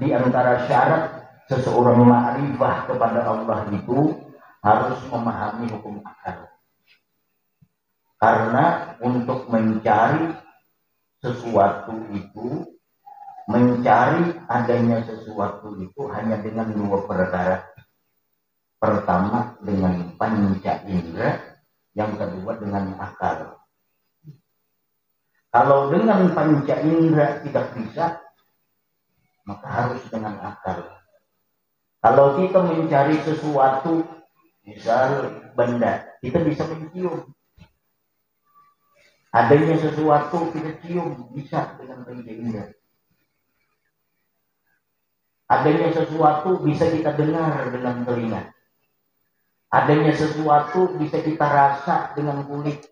di antara syarat seseorang ma'rifah kepada Allah itu harus memahami hukum akal. Karena untuk mencari sesuatu itu, mencari adanya sesuatu itu hanya dengan dua perkara. Pertama dengan panca indera, yang kedua dengan akal. Kalau dengan panca indera tidak bisa, maka harus dengan akal. Kalau kita mencari sesuatu, misal benda, kita bisa mencium. Adanya sesuatu kita cium, bisa dengan panca indera. Adanya sesuatu bisa kita dengar dengan telinga. Adanya sesuatu bisa kita rasa dengan kulit.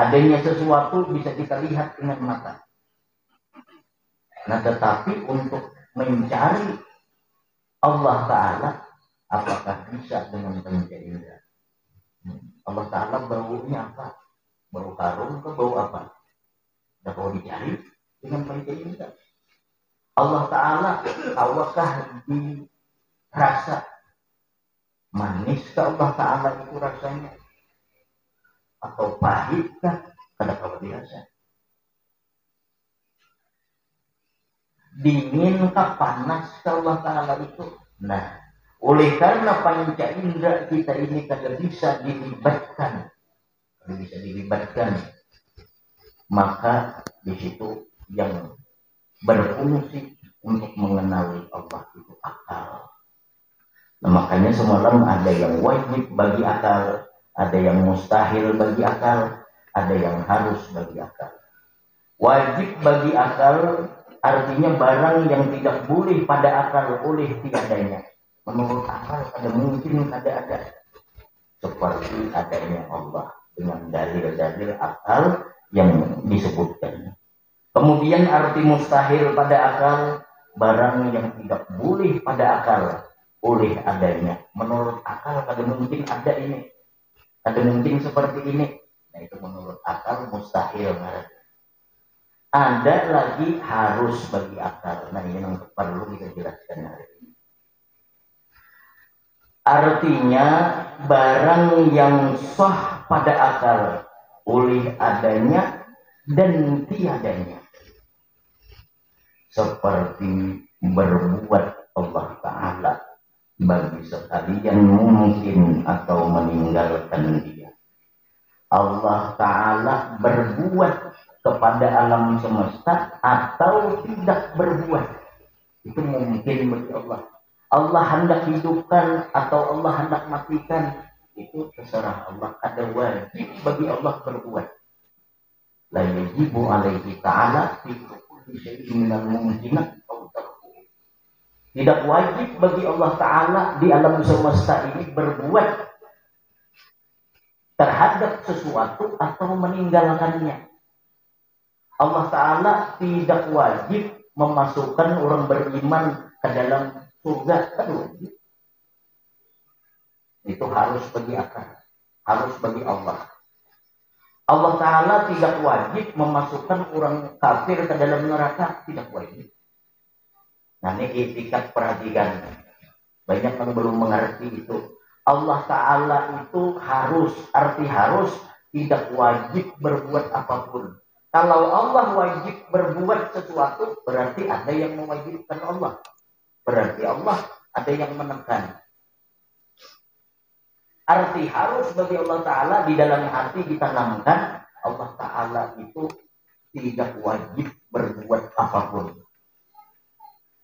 Adanya sesuatu bisa kita lihat dengan mata. Nah, tetapi untuk mencari Allah Ta'ala, apakah bisa dengan panca indera? Allah Ta'ala baunya apa? Bau harum ke bau apa? Tidak mau dicari dengan panca indera. Allah Ta'ala, apakah dirasa? Manis ke Allah Ta'ala itu rasanya? Atau pahit kah? Kada kawa biasa. Dingin kah, panas ke Allah Ta'ala itu? Nah, oleh karena panca indera kita ini kada bisa dilibatkan, maka di situ yang berfungsi untuk mengenali Allah itu akal. Nah, makanya semalam ada yang wajib bagi akal, ada yang mustahil bagi akal, ada yang harus bagi akal. Wajib bagi akal artinya barang yang tidak boleh pada akal oleh tiadanya. Menurut akal ada mungkin ada. Seperti adanya Allah dengan dalil-dalil akal yang disebutkan. Kemudian arti mustahil pada akal, barang yang tidak boleh pada akal oleh adanya. Menurut akal ada mungkin ada ini, ada mungkin seperti ini. Nah, itu menurut akal mustahil. Ada lagi harus bagi akal. Nah, ini yang perlu kita jelaskan hari ini. Artinya barang yang sah pada akal oleh adanya dan tiadanya. Seperti berbuat Allah Ta'ala bagi sekalian mungkin atau meninggalkan dia. Allah Ta'ala berbuat kepada alam semesta atau tidak berbuat. Itu mungkin bagi Allah. Allah hendak hidupkan atau Allah hendak matikan, itu terserah Allah. Ada wajib bagi Allah berbuat. La yajibu alaihi ta'ala fi kulli syai'in minal mumkinat aw tarkuh. Tidak wajib bagi Allah Ta'ala di alam semesta ini berbuat terhadap sesuatu atau meninggalkannya. Allah Ta'ala tidak wajib memasukkan orang beriman ke dalam surga. Itu harus bagi akal, harus bagi Allah. Allah Ta'ala tidak wajib memasukkan orang kafir ke dalam neraka, tidak wajib. Nah, ini etikat perhatikan. Banyak yang belum mengerti itu. Allah Ta'ala itu harus, arti harus, tidak wajib berbuat apapun. Kalau Allah wajib berbuat sesuatu, berarti ada yang mewajibkan Allah. Berarti Allah ada yang menekan. Arti harus bagi Allah Ta'ala di dalam hati ditanamkan, Allah Ta'ala itu tidak wajib berbuat apapun.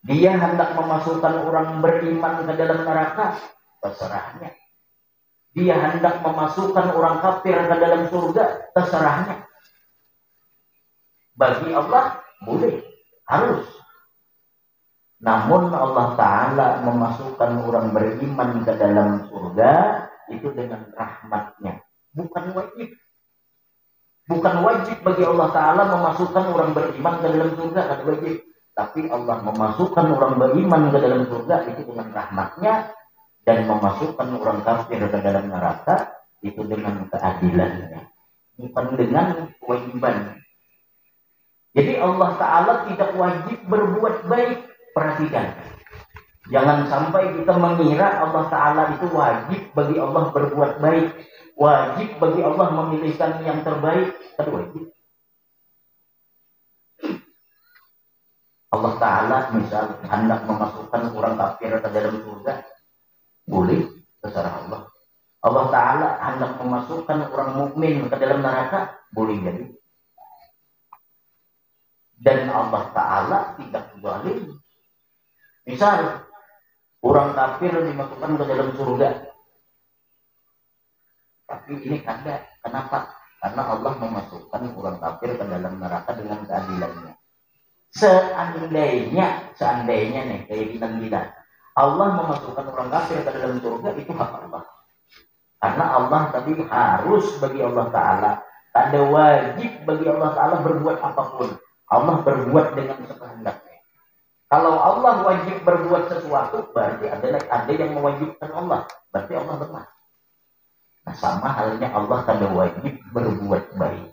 Dia hendak memasukkan orang beriman ke dalam neraka, terserahnya. Dia hendak memasukkan orang kafir ke dalam surga, terserahnya. Bagi Allah boleh, harus. Namun Allah Ta'ala memasukkan orang beriman ke dalam surga itu dengan rahmatnya, bukan wajib. Bukan wajib bagi Allah Ta'ala memasukkan orang beriman ke dalam surga, kan wajib. Tapi Allah memasukkan orang beriman ke dalam surga itu dengan rahmatnya, dan memasukkan orang kafir ke dalam neraka itu dengan keadilannya, bukan dengan kewajiban. Jadi Allah Ta'ala tidak wajib berbuat baik, Perhatikan. Jangan sampai kita mengira Allah Ta'ala itu wajib bagi Allah berbuat baik. Wajib bagi Allah memilihkan yang terbaik. Itu wajib. Allah Ta'ala misal hendak memasukkan orang kafir ke dalam surga. Boleh, terserah Allah. Allah Ta'ala hendak memasukkan orang mukmin ke dalam neraka. Boleh jadi. Dan Allah Ta'ala tidak zalim. Misal orang kafir dimasukkan ke dalam surga. Tapi ini kada. Kenapa? Karena Allah memasukkan orang kafir ke dalam neraka dengan keadilannya. Seandainya nih, kayak kita. Allah memasukkan orang kafir ke dalam surga, itu hak Allah. Karena Allah tadi harus bagi Allah Ta'ala. Ada wajib bagi Allah Ta'ala berbuat apapun. Allah berbuat dengan sekehendaknya. Kalau Allah wajib berbuat sesuatu, berarti ada yang mewajibkan Allah. Berarti Allah lemah. Nah, sama halnya Allah kada wajib berbuat baik.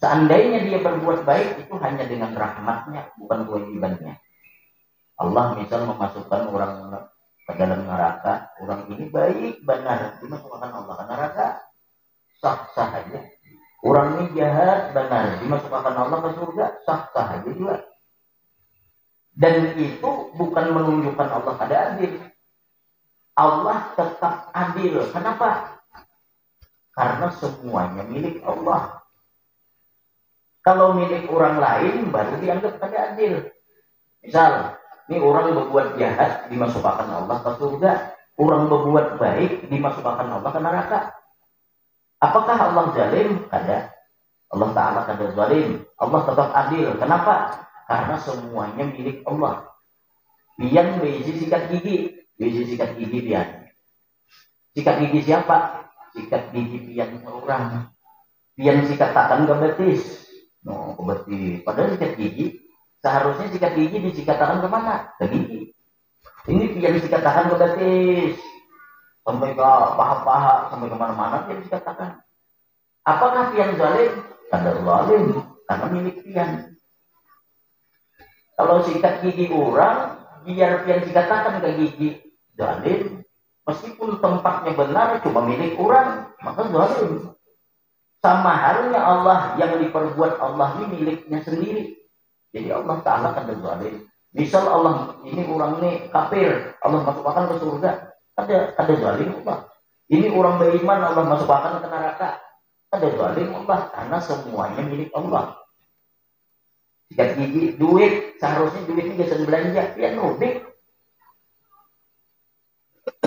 Seandainya dia berbuat baik, itu hanya dengan rahmatnya, bukan kewajibannya. Allah misal memasukkan orang ke dalam neraka, orang ini baik benar, dimasukkan Allah ke neraka, sah-sah aja. Orang ini jahat benar, dimasukkan Allah ke surga, sah-sah aja juga. Dan itu bukan menunjukkan Allah kada adil. Allah tetap adil. Kenapa? Karena semuanya milik Allah. Kalau milik orang lain baru dianggap kada adil. Misal, ini orang berbuat jahat dimasukkan Allah ke surga, orang berbuat baik dimasukkan Allah ke neraka. Apakah Allah zalim? Kada. Allah Ta'ala kada zalim. Allah tetap adil. Kenapa? Karena semuanya milik Allah. Pian biji sikat gigi, biji sikat gigi pian. Sikat gigi siapa? Sikat gigi pian orang. Pian sikat tangan ke betis. No, berarti padahal sikat gigi seharusnya sikat gigi disikat tangan kemana? Ke gigi. Ini pian sikat tangan ke betis sampai ke paha-paha sampai kemana-mana pian sikat tangan. Apakah pian zalim? Kada zalim, karena milik pian. Kalau sikat gigi orang, biar pian sikat tangan ke gigi, zalim. Meskipun tempatnya benar cuma milik orang, maka zalim. Sama halnya Allah yang diperbuat Allah ini miliknya sendiri. Jadi Allah Ta'ala kada zalim. Misal Allah ini orang ini kafir, Allah masukkan ke surga, kada zalim Allah. Ini orang beriman, Allah masukkan ke neraka, kada zalim Allah, karena semuanya milik Allah. Sikat gigi, duit, seharusnya duit ini biasa belanja, pian rubik.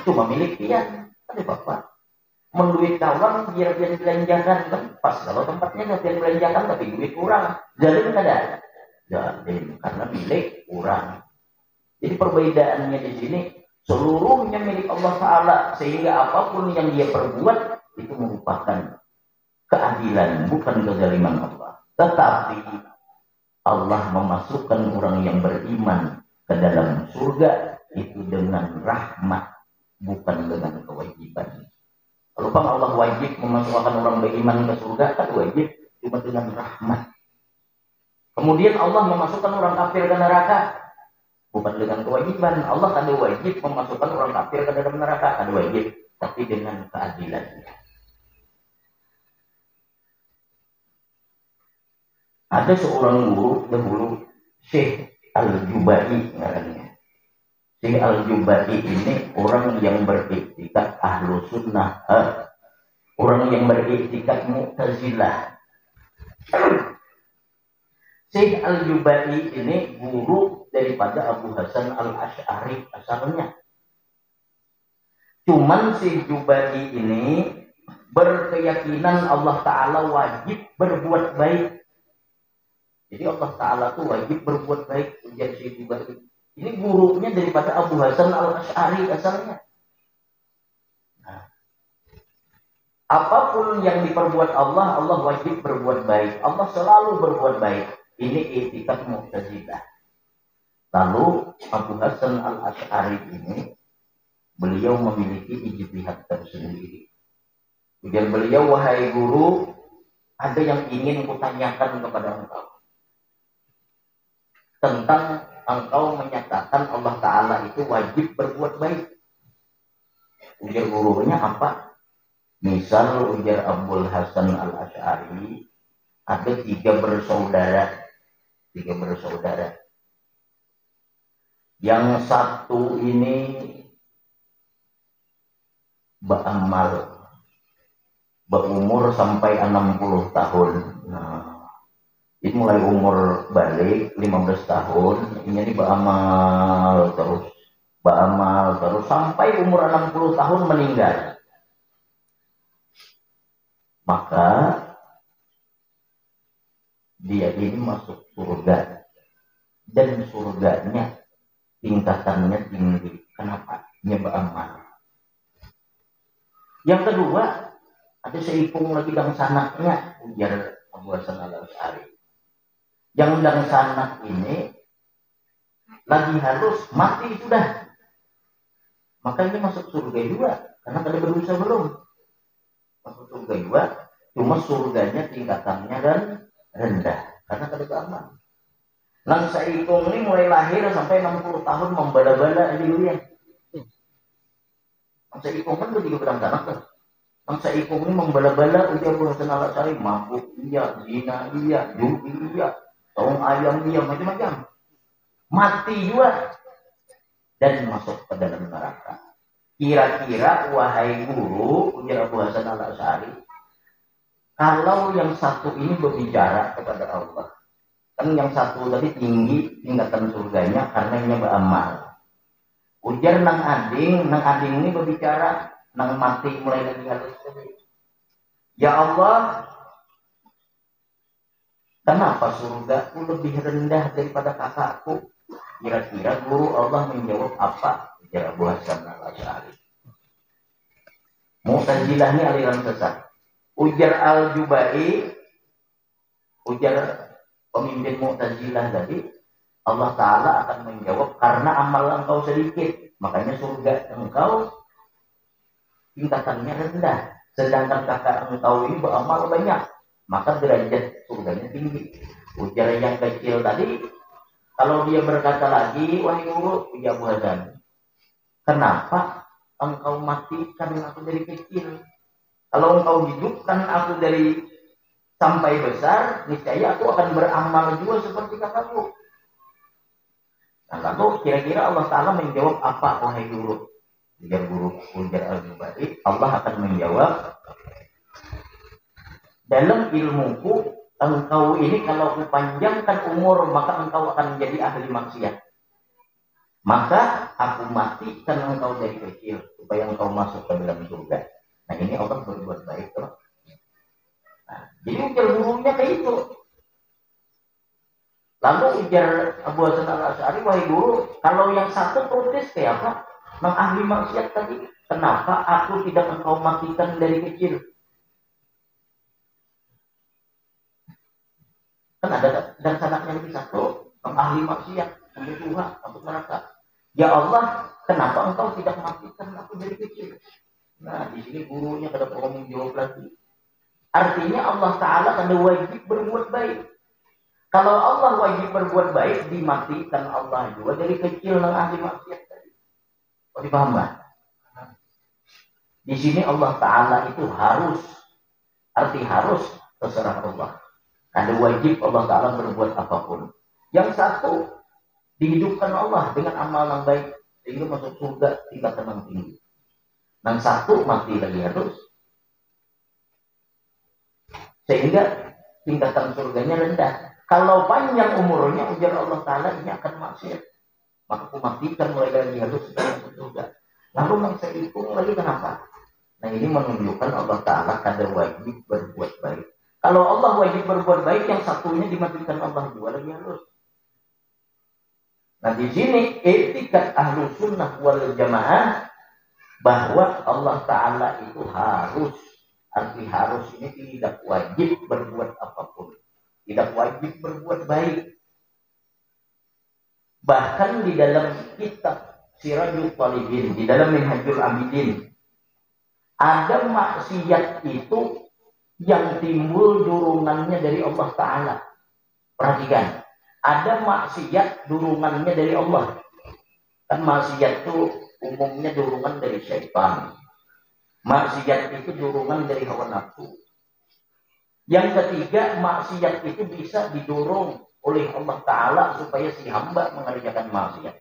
Cuma milik pian, ada bapak. Menduit kawan biar pian belanjakan kan pas, kalau tempatnya nggak pian belanjakan tapi duit kurang, zalim kada? Zalim karena milik kurang. Jadi perbedaannya di sini seluruhnya milik Allah Ta'ala, sehingga apapun yang dia perbuat itu merupakan keadilan, bukan kezaliman Allah. Tetapi Allah memasukkan orang yang beriman ke dalam surga itu dengan rahmat, bukan dengan kewajiban. Kalau Allah wajib memasukkan orang beriman ke surga, kan wajib, cuma dengan rahmat. Kemudian Allah memasukkan orang kafir ke neraka, bukan dengan kewajiban. Allah ada wajib memasukkan orang kafir ke dalam neraka, ada wajib, tapi dengan keadilannya. Ada seorang guru dahulu, Syekh Al-Jubai namanya. Syekh Al-Jubai ini orang yang beriktikad ahlu sunnah, orang yang beriktikad mu'tazilah. Syekh Al-Jubai ini guru daripada Abu Hasan Al-Asy'ari asalnya. Cuman Syekh Jubai ini berkeyakinan Allah Ta'ala wajib berbuat baik. Jadi Allah Ta'ala itu wajib berbuat baik. Ujian Syekh Jubai ini gurunya daripada Abu Hasan Al-Asy'ari asalnya. Nah, apapun yang diperbuat Allah, Allah wajib berbuat baik. Allah selalu berbuat baik. Ini i'tikad Mu'tazilah. Lalu Abu Hasan Al-Asy'ari ini beliau memiliki ijtihad tersendiri. Kemudian beliau, wahai guru, ada yang ingin kutanyakan kepada engkau. tentang engkau menyatakan Allah Ta'ala itu wajib berbuat baik. Ujar gurunya apa? Misal ujar Abdul Hasan Al-Asy'ari, ada tiga bersaudara. Yang satu ini beramal, berumur sampai 60 tahun. Nah, ini mulai umur balik 15 tahun, ini beramal terus sampai umur 60 tahun meninggal. Maka dia ini masuk surga, dan surganya tingkatannya tinggi. Kenapa? Dia beramal. Yang kedua, ada seipung lagi dang sanaknya, ujar Abu Hasan Al-Asy'ari. Yang dang sanak ini lagi harus mati sudah, makanya masuk surga juga, karena tadi berusaha belum masuk surga juga, cuma surganya tingkatannya dan rendah karena tadi beramal. Nang seipung ini mulai lahir sampai 60 tahun membala-bala dia. Nang seipung kan juga kadang-kadang tuh. Nang seipung ini membala-bala ujar Abu Hasan Al-Asy'ari, mabuk iya, zina iya, judi iya, tong ayam iya, macam-macam. Mati juga dan masuk ke dalam neraka. Kira-kira wahai guru, ujar Abu Hasan Al-Asy'ari, kalau yang satu ini berbicara kepada Allah, kan yang satu tadi tinggi tingkatan surganya karena ia beramal. Ujar nang ading ini berbicara, nang mati mulai lagi halus. Ya Allah, kenapa surgaku lebih rendah daripada kakakku? Kira-kira guru Allah menjawab apa? Ujar Abu Hasan Al-Asy'ari, Mu'tazilah ini aliran sesat. Ujar Al-Jubai, ujar pemimpin Mu'tazilah tadi, Allah Ta'ala akan menjawab, karena amal engkau sedikit, makanya surga engkau tingkatannya rendah. Sedangkan kakak engkau ini beramal banyak, maka derajat surganya tinggi. Ujar yang kecil tadi, kalau dia berkata lagi, wahai guru, ya Abu Hasan, kenapa engkau matikan aku dari kecil? Kalau engkau hidupkan aku dari sampai besar, niscaya aku akan beramal juga seperti kakakku. Nah, lalu kira-kira Allah Ta'ala menjawab apa, wahai guru? Ujar Al-Jubai, Allah akan menjawab, dalam ilmuku, engkau ini kalau kupanjangkan umur, maka engkau akan menjadi ahli maksiat. Maka aku matikan engkau dari kecil, supaya engkau masuk ke dalam surga. Nah, ini Allah berbuat baik, toh. Nah, jadi ujar gurunya kayak itu. Lalu ujar Abu Hasan Al-Asy'ari, wahai guru, kalau yang satu protes kayak apa? Nang ahli maksiat tadi, kenapa aku tidak engkau matikan dari kecil? Kan ada dan sanaknya lagi satu, nang ahli maksiat, sampai Tuhan, sampai neraka. Ya Allah, kenapa engkau tidak matikan aku dari kecil? Nah, di sini gurunya kada perlu menjawab lagi. Artinya Allah Ta'ala kada wajib berbuat baik. Kalau Allah wajib berbuat baik, dimatikan Allah juga dari kecil nang ahli maksiat tadi. Oh, dipaham nggak? Di sini Allah Ta'ala itu harus, arti harus terserah Allah. Kada wajib Allah Ta'ala berbuat apapun. Yang satu, dihidupkan Allah dengan amal yang baik, sehingga masuk surga tingkatan yang tinggi. Yang satu mati lagi harus, sehingga tingkatan surganya rendah. Kalau panjang umurnya, ujar Allah Ta'ala, ini akan maksiat. Maka aku matikan mulai dari harus masuk surga. Lalu yang sehitung lagi kenapa? Nah, ini menunjukkan Allah Ta'ala kada wajib berbuat baik. Kalau Allah wajib berbuat baik, yang satunya dimatikan Allah juga lagi harus. Nah, di sini etikat Ahlus Sunnah wal Jamaah bahwa Allah Ta'ala itu harus, arti harus ini tidak wajib berbuat apapun, tidak wajib berbuat baik. Bahkan di dalam kitab Sirajul Talibin, di dalam Minhajul Abidin, ada maksiat itu yang timbul jurungannya dari Allah Ta'ala. Perhatikan, Ada maksiat durungannya dari Allah. Kan maksiat itu umumnya durungan dari syaitan. Maksiat itu durungan dari hawa nafsu. Yang ketiga, maksiat itu bisa didorong oleh Allah Ta'ala supaya si hamba mengerjakan maksiat.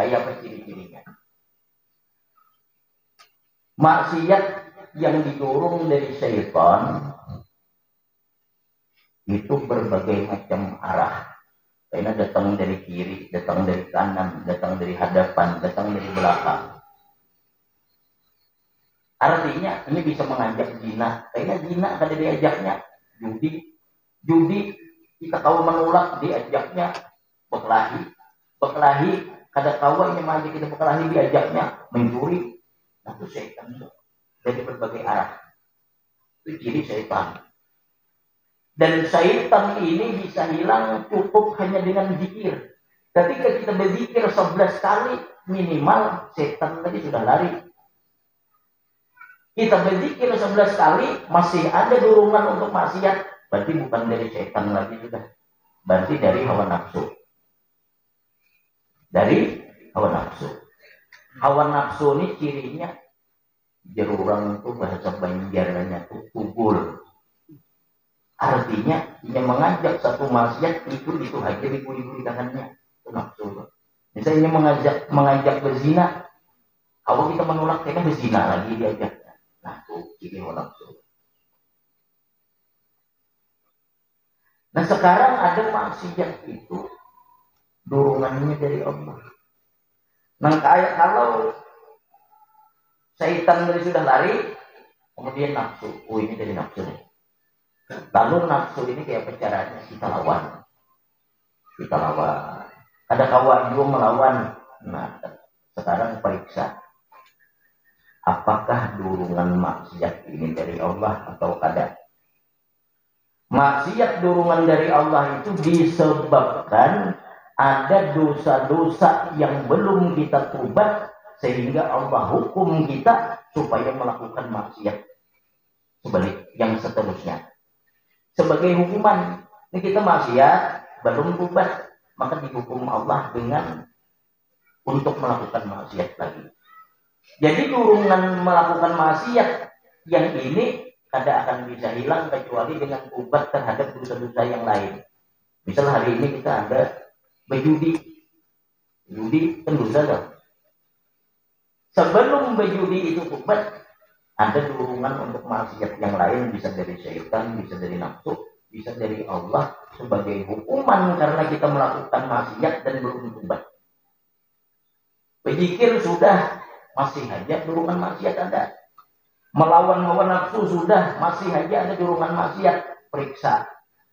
Kayak apa ciri-cirinya? Maksiat yang didorong dari syaitan itu berbagai macam arah. Karena datang dari kiri, datang dari kanan, datang dari hadapan, datang dari belakang. Artinya ini bisa mengajak zina. Karena zina kada diajaknya judi. Judi kita tahu menolak, diajaknya berkelahi. Berkelahi kada tahu ini maju kita berkelahi, diajaknya mencuri. Nah itu syaitan dari berbagai arah. Itu ciri syaitan. Dan syaitan ini bisa hilang cukup hanya dengan zikir. Ketika kita berzikir 11 kali minimal, syaitan tadi sudah lari. Kita berzikir 11 kali masih ada dorongan untuk maksiat, berarti bukan dari syaitan lagi sudah. Berarti dari hawa nafsu. Dari hawa nafsu. Hawa nafsu ini cirinya jerurang itu bahasa Banjarnya itu tugul. Artinya yang mengajak satu maksiat itu aja di tangannya. Itu nafsu. Misalnya mengajak berzina, kalau kita menolak kita berzina lagi diajak. Nah, itu ciri hawa nafsu. Nah, sekarang ada maksiat itu dorongannya dari Allah. Nah, kayak kalau syaitan dari sudah lari, kemudian nafsu. Oh, ini dari nafsu nih. Lalu nafsu ini kayak apa caranya? Kita lawan. Kita lawan. Ada kawan juga melawan. Nah, sekarang periksa. Apakah dorongan maksiat ini dari Allah atau kada? Maksiat dorongan dari Allah itu disebabkan ada dosa-dosa yang belum kita tobat sehingga Allah hukum kita supaya melakukan maksiat. Sebalik yang seterusnya. Sebagai hukuman, ini kita maksiat, belum tobat, maka dihukum Allah dengan untuk melakukan maksiat lagi. Jadi dorongan melakukan maksiat yang ini kada akan bisa hilang kecuali dengan tobat terhadap dosa-dosa yang lain. Misal hari ini kita ada berjudi, judi kan dosa kan? Sebelum berjudi itu tobat, ada dorongan untuk maksiat yang lain, bisa dari syaitan, bisa dari nafsu, bisa dari Allah sebagai hukuman karena kita melakukan maksiat dan belum tobat. Berzikir sudah, masih aja dorongan maksiat ada. Melawan hawa nafsu sudah, masih aja ada dorongan maksiat. Periksa,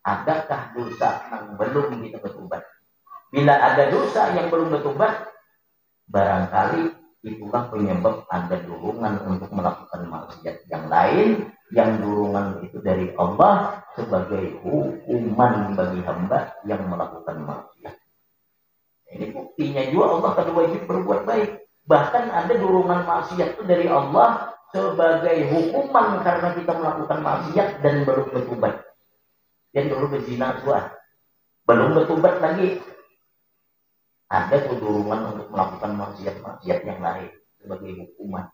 adakah dosa yang belum kita bertobat? Bila ada dosa yang belum bertobat, barangkali itulah penyebab ada dorongan untuk melakukan maksiat yang lain, yang dorongan itu dari Allah sebagai hukuman bagi hamba yang melakukan maksiat. Ini buktinya juga Allah kada wajib berbuat baik. Bahkan ada dorongan maksiat itu dari Allah sebagai hukuman karena kita melakukan maksiat dan belum bertobat. Yang dulu berzina juga belum bertobat lagi. Ada dorongan untuk melakukan maksiat-maksiat yang lain sebagai hukuman.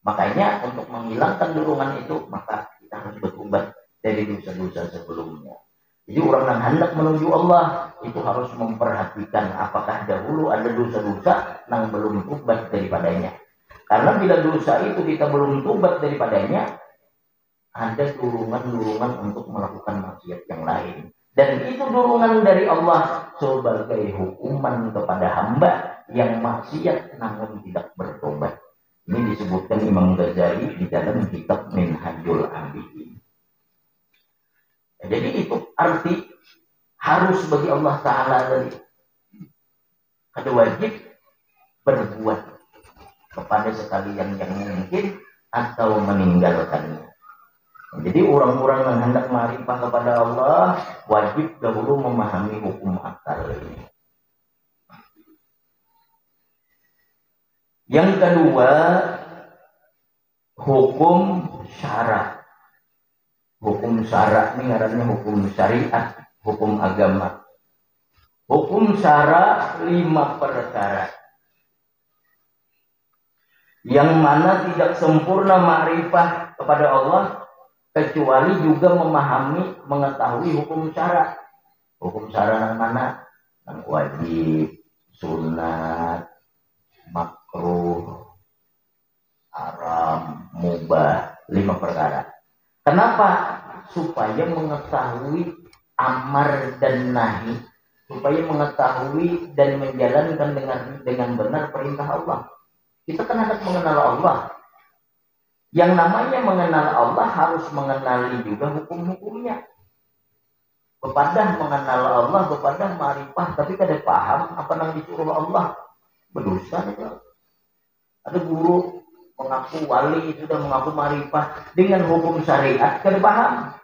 Makanya untuk menghilangkan dorongan itu, maka kita harus bertobat dari dosa-dosa sebelumnya. Jadi orang yang hendak menuju Allah itu harus memperhatikan apakah dahulu ada dosa-dosa yang belum tobat daripadanya. Karena bila dosa itu kita belum tobat daripadanya, ada dorongan-dorongan untuk melakukan maksiat yang lain. Dan itu dorongan dari Allah sebagai hukuman kepada hamba yang maksiat namun tidak bertobat. Ini disebutkan Imam Ghazali di dalam kitab Minhajul Abidin. Jadi itu arti harus bagi Allah Ta'ala tadi. Ada wajib berbuat kepada sekalian yang mungkin atau meninggalkannya. Jadi orang-orang yang hendak ma'rifah kepada Allah wajib dahulu memahami hukum akal ini. Yang kedua, hukum syara. Hukum syara ini ngarannya hukum syariat, hukum agama. Hukum syara 5 perkara. Yang mana tidak sempurna ma'rifah kepada Allah kecuali juga memahami, mengetahui hukum syara. Hukum syara yang mana? Yang wajib, sunat, makruh, haram, mubah, 5 perkara. Kenapa? Supaya mengetahui amar dan nahi, supaya mengetahui dan menjalankan dengan benar perintah Allah. Kita kan harus mengenal Allah. Yang namanya mengenal Allah harus mengenali juga hukum-hukumnya. Bepadah mengenal Allah, bepadah ma'rifah, tapi kada paham apa yang disuruh Allah. Berdosa saja. Ada guru mengaku wali, sudah mengaku ma'rifah dengan hukum syariat kada paham.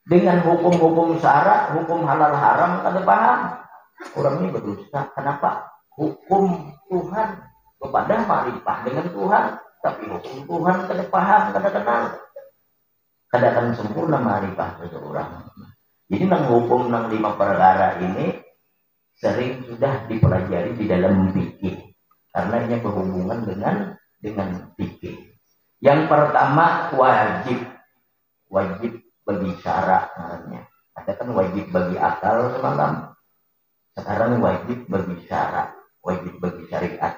Dengan hukum-hukum syara, hukum halal haram kada paham. Orang ini berdosa. Kenapa? Hukum Tuhan kepada ma'rifah dengan Tuhan, tapi hukum Tuhan kada paham, kada kenal. Kada akan sempurna ma'rifah seseorang. Jadi nang hukum nang 5 perkara ini sering sudah dipelajari di dalam fikih. Karena ini berhubungan dengan fikih. Yang pertama wajib. Wajib bagi syara namanya. Ada kan wajib bagi akal semalam. Sekarang wajib bagi syara, wajib bagi syariat.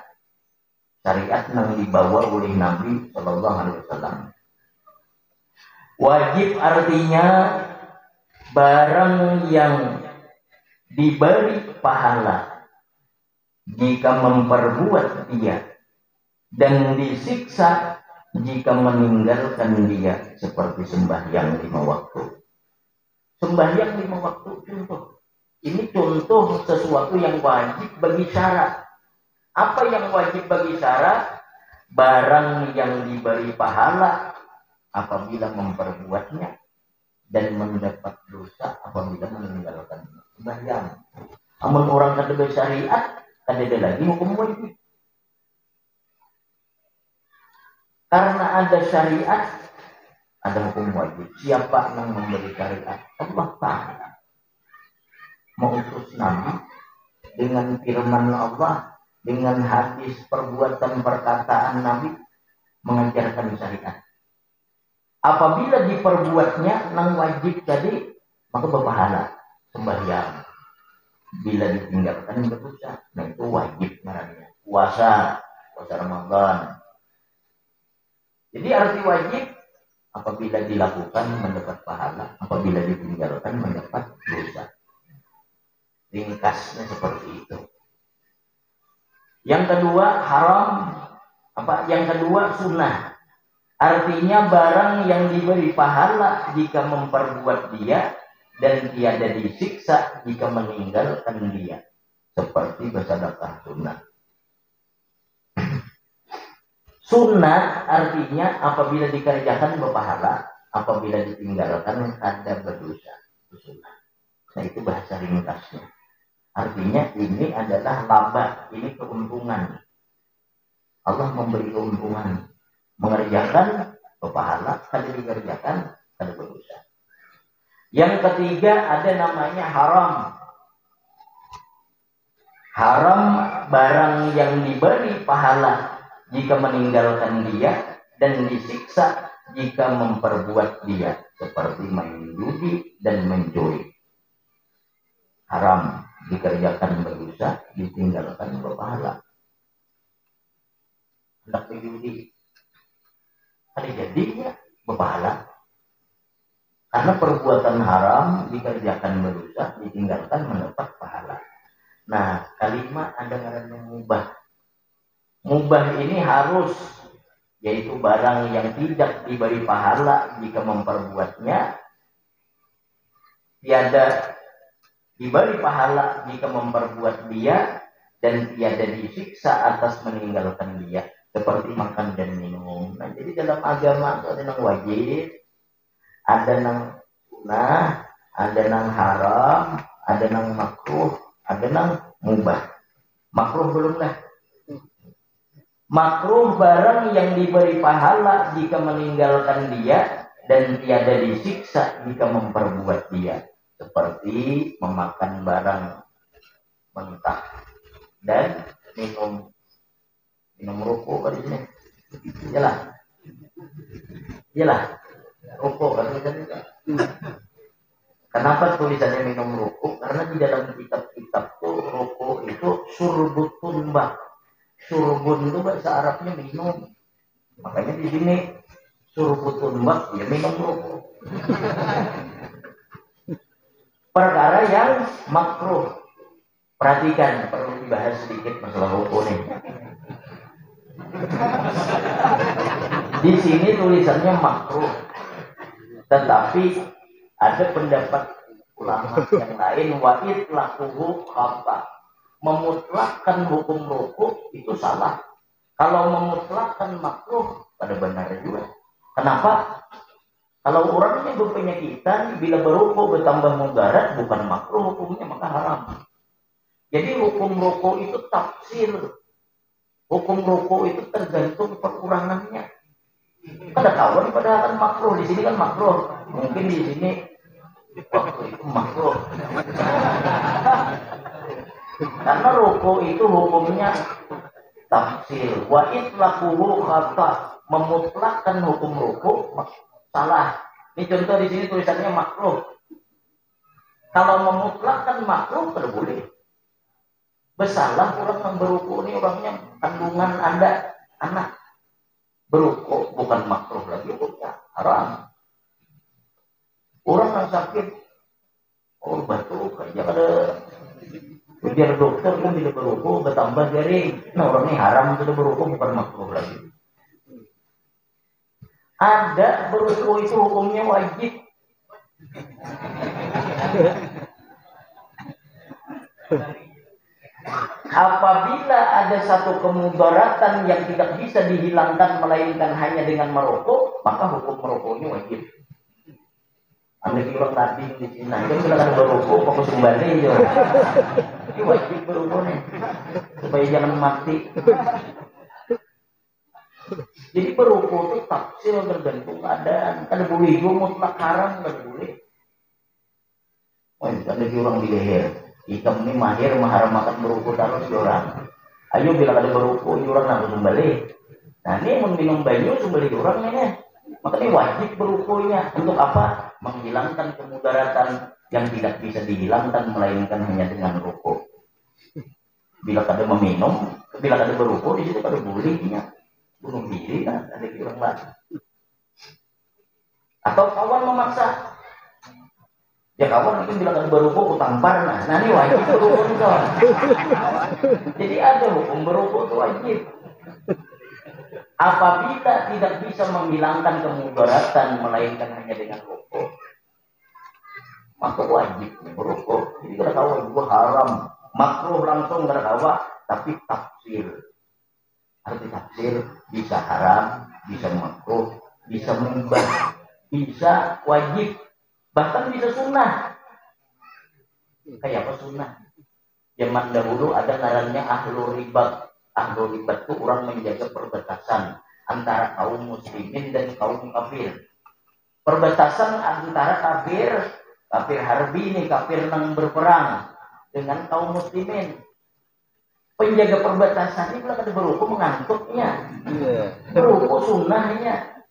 Syariat yang dibawa oleh Nabi Shallallahu Alaihi Wasallam. Wajib artinya barang yang diberi pahala jika memperbuat dia dan disiksa jika meninggalkan dia, seperti sembahyang 5 waktu. Sembahyang 5 waktu contoh. Ini contoh sesuatu yang wajib bagi syara. Apa yang wajib bagi syara? Barang yang diberi pahala apabila memperbuatnya dan mendapat dosa apabila meninggalkan sembahyang. Amun orang kada bersyariat, kada ada lagi hukum wajib. Karena ada syariat, ada hukum wajib. Siapa yang memberi syariat? Allah Ta'ala. Mengutus Nabi dengan firman Allah, dengan hadis, perbuatan, perkataan Nabi mengajarkan syariat. Apabila diperbuatnya nang wajib tadi, maka berpahala sembahyang. Bila ditinggalkan berdosa, nah itu wajib namanya. Puasa Ramadan. Jadi arti wajib apabila dilakukan mendapat pahala, apabila ditinggalkan mendapat dosa. Ringkasnya seperti itu. Yang kedua haram, yang kedua sunnah. Artinya barang yang diberi pahala jika memperbuat dia dan tiada disiksa jika meninggalkan dia, seperti bersedekah sunnah. Sunnah artinya apabila dikerjakan berpahala, apabila ditinggalkan ada berdosa. Sunnah. Nah itu bahasa ringkasnya. Artinya ini adalah laba, ini keuntungan. Allah memberi keuntungan. Mengerjakan berpahala, kalau dikerjakan ada berdosa. Yang ketiga ada namanya haram. Haram barang yang diberi pahala jika meninggalkan dia dan disiksa jika memperbuat dia, seperti main judi dan menjudi. Haram, dikerjakan berdosa, ditinggalkan berpahala. Hendak judi, ada jadinya berpahala. Karena perbuatan haram dikerjakan berdosa, ditinggalkan mendapat pahala. Nah, kalimat ada ngarannya mubah. Mubah ini harus, yaitu barang yang tidak diberi pahala jika memperbuatnya, tiada diberi pahala jika memperbuat dia, dan tiada disiksa atas meninggalkan dia, seperti makan dan minum. Nah, jadi dalam agama itu ada yang wajib, ada yang sunnah, ada yang haram, ada yang makruh, ada yang mubah. Makruh belum lah. Makruh barang yang diberi pahala jika meninggalkan dia dan tiada disiksa jika memperbuat dia, seperti memakan barang mentah dan minum rokok kan di sini. Iyalah, rokok kan tulisannya. Kenapa tulisannya minum rokok? Karena di dalam kitab-kitab tuh rokok itu surbutun mbak. Surbun itu bahasa Arabnya minum. Makanya di sini surbutun mbak ya minum rokok. Perkara yang makruh. Perhatikan, perlu dibahas sedikit masalah rokok nih. Di sini tulisannya makruh, tetapi ada pendapat ulama yang lain wa itlaquhu khata. Memutlakkan hukum rokok itu salah. Kalau memutlakkan makruh pada benar juga. Kenapa? Kalau orangnya berpenyakitan bila berokok bertambah mudarat bukan makruh hukumnya maka haram. Jadi hukum rokok itu tafsir. Hukum rokok itu tergantung perkurangannya. Kada kawan padahal kan makruh, di sini kan makruh. Mungkin di sini waktu itu makruh. Karena rokok itu hukumnya tafsir. Wa itlaquhu khata. Memutlakkan hukum rokok salah. Ini contoh di sini tulisannya makruh. Kalau memutlakkan makruh boleh. Bersalah orang yang berokok ini orangnya kandungan Anda anak. Berokok bukan makruh lagi, bukan haram. Orang yang sakit, batuk aja ada biar dokter kan tidak berokok bertambah garing. Nah orang ini haram sudah berokok bukan makruh lagi. Ada berokok itu hukumnya wajib. Apabila ada satu kemudaratan yang tidak bisa dihilangkan melainkan hanya dengan merokok, maka hukum merokoknya wajib. Anda kira tadi di sini, kan silakan berokok, fokus kembali ya. Ini wajib berokoknya supaya jangan mati. Jadi berokok itu tafsir tergantung keadaan. Kada boleh juga mutlak haram, kada boleh. Ada orang di leher. Hitam ini mahir makan berokok terus orang. Ayo bila ada berokok, orang nak kembali. Nah ini minum banyu kembali orang ini. Makanya wajib berokoknya. Untuk apa? Menghilangkan kemudaratan yang tidak bisa dihilangkan melainkan hanya dengan rokok. Bila kada meminum, bila kada berokok di situ kada bolehnya bunuh diri kan ada orang lain. Atau kawan memaksa. Ya kawan mungkin bilang berokok tampar nah ini wajib berokok juga. Jadi ada hukum berokok itu wajib. Apabila tidak bisa menghilangkan kemudaratan melainkan hanya dengan rokok, maka wajib berokok. Jadi kada tahu itu haram, makruh langsung kada tahu, tapi tafsir. Arti tafsir bisa haram, bisa makruh, bisa mubah, bisa wajib. Bahkan bisa sunnah. Kayak apa sunnah? Zaman dahulu ada ngarannya ahlul ribat. Ahlul ribat itu orang menjaga perbatasan antara kaum muslimin dan kaum kafir. Perbatasan antara kafir harbi nih, kafir yang berperang dengan kaum muslimin. Penjaga perbatasan ini kalau ada berhukum mengantuknya. Berhukum sunnahnya.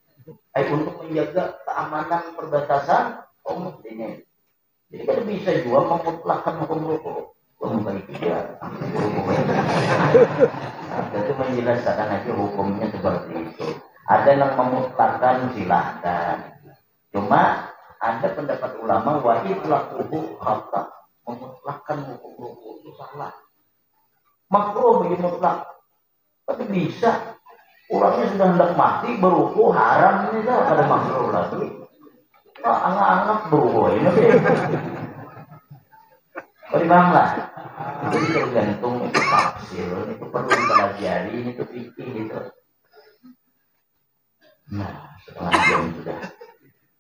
Untuk menjaga keamanan perbatasan kaum muslimin. Jadi kan bisa juga memutlakkan hukum rokok. Bukan itu ya. Itu menjelaskan aja hukumnya seperti itu. Ada yang memutlakkan silahkan. Cuma ada pendapat ulama wajib lakuhu khata. Memutlakkan hukum rokok itu salah. Makruh bagi mutlak. Tapi bisa. Orangnya sudah hendak mati berhukum haram ini dah pada makruh lagi. Anak-anak berubah ini. Bagaimana? Jadi tergantung itu tafsir, itu perlu dipelajari, itu fikih gitu. Nah, setengah jam sudah.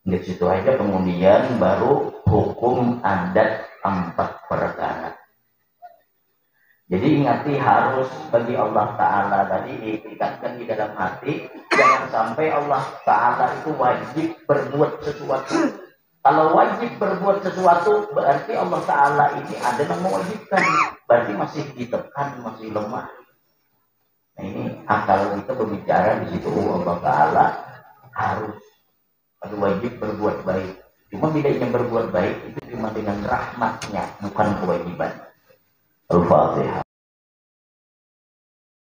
Di situ aja kemudian baru hukum adat 4 perkara. Jadi ingati harus bagi Allah Ta'ala tadi diikatkan di dalam hati. Jangan sampai Allah Ta'ala itu wajib berbuat sesuatu. Kalau wajib berbuat sesuatu, berarti Allah Ta'ala ini ada yang mewajibkan. Berarti masih ditekan, masih lemah. Nah ini akal kita berbicara di situ. Allah Ta'ala harus wajib berbuat baik. Cuma bedanya berbuat baik itu cuma dengan rahmatnya, bukan kewajiban. Al-Fatihah.